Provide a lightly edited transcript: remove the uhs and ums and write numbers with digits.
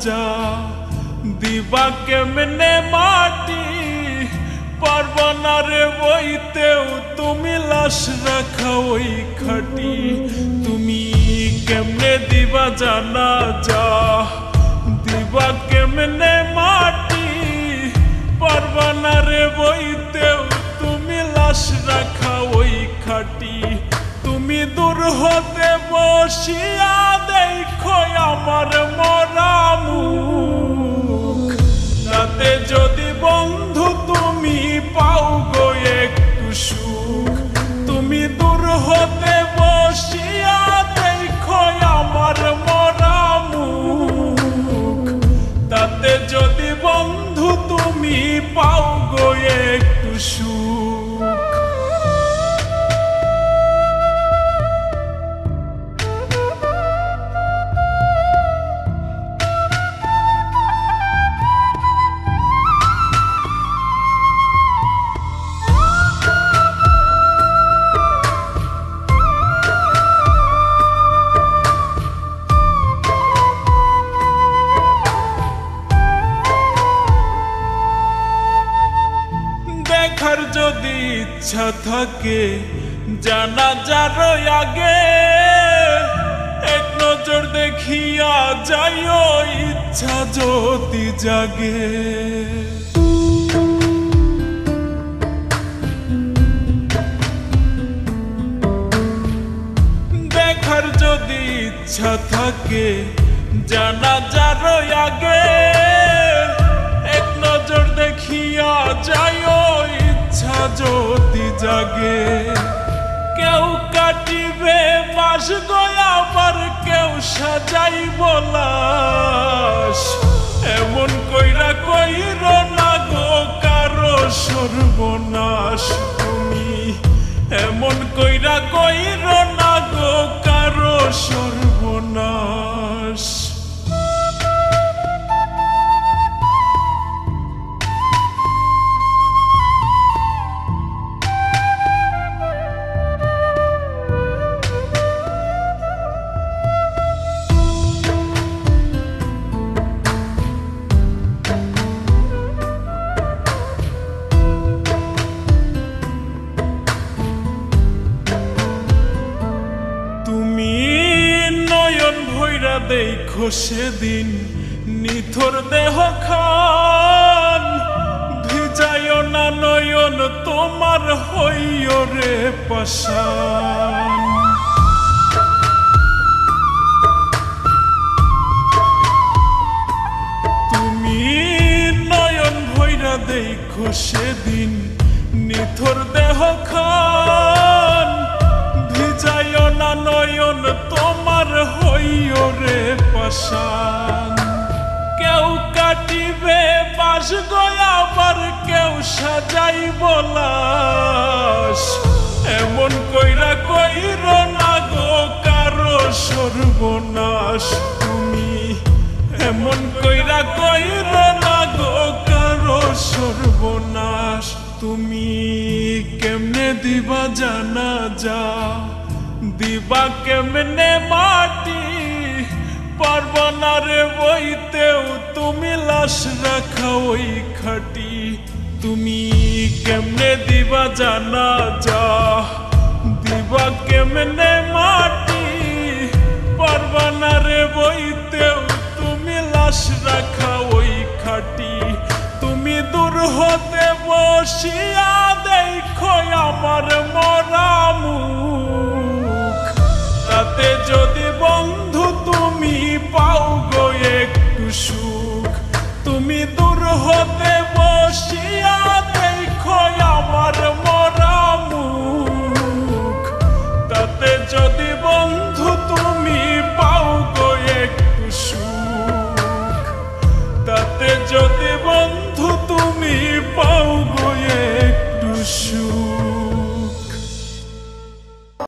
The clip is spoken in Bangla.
যা দিবা কেমনে মাটি পারবা না রে বইতেও তুমি লাশ রাখা ওই খাটি তুমি কেমনে দিবা জানা যা দিবা কেমনে মাটি পারবা না রে বইতেও তুমি লাশ রাখা ওই খাটি তুমি দূর হতে বসিয়া দেখো আমার মরা মুখ তাতে যদি বন্ধু তুমি পাও গো একটু সুখ তুমি দূর হতে বসিয়া দেখো আমার মরা মুখ তাতে যদি বন্ধু তুমি পাও গো একটু সুখ দেখার যদি ইচ্ছা থাকে জানাজার আগে এক নজর দেখিয়া যাইও ইচ্ছা যদি জাগে দেখার যদি ইচ্ছা থাকে জানাজার আগে এক নজর দেখিয়া যাইও ইচ্ছা যদি জাগে কেউ কাটিবে বাস গয়া আবার কেউ সাজাইব লাশ এমন কইরা কইর না গো কারো সর্বনাশ তুমি এমন কইরা কইর না গো কারো সর্বনাশ দেখো সেদিন নিথর দেহ খান ভিজায় না নয়ন তোমার হইও রে পাশান তুমি নয়ন ভৈরা দেখো সেদিন নিথর দেহ খান ভিজায় না নয়ন তোমার হইও রে পাশান কেউ কাটিবে বাস গয়া আবার কেউ সাজাইব লাশ এমন কইরা কইর না গো কারো সর্বনাশ তুমি এমন কইরা কইর না গো কারো সর্বনাশ তুমি কেমনে দিবা জানা যা দিবা কেমনে মাটি পারবা না রে বইতেও তুমি লাশ রাখা ওই খাটি তুমি কেমনে দিবা জানা যা দিবা কেমনে মাটি পারবা না রে বইতেও তুমি লাশ রাখা ওই খাটি তুমি দূর হতে বসিয়া দেখো আমার মরা মুখ তাতে যদি বন্ধু তুমি পাও গো একটু সুখ তুমি দূর হতে বসিয়া দেখো আমার মরা মুখ তাতে যদি বন্ধু তুমি পাও গো একটু সুখ তাতে যদি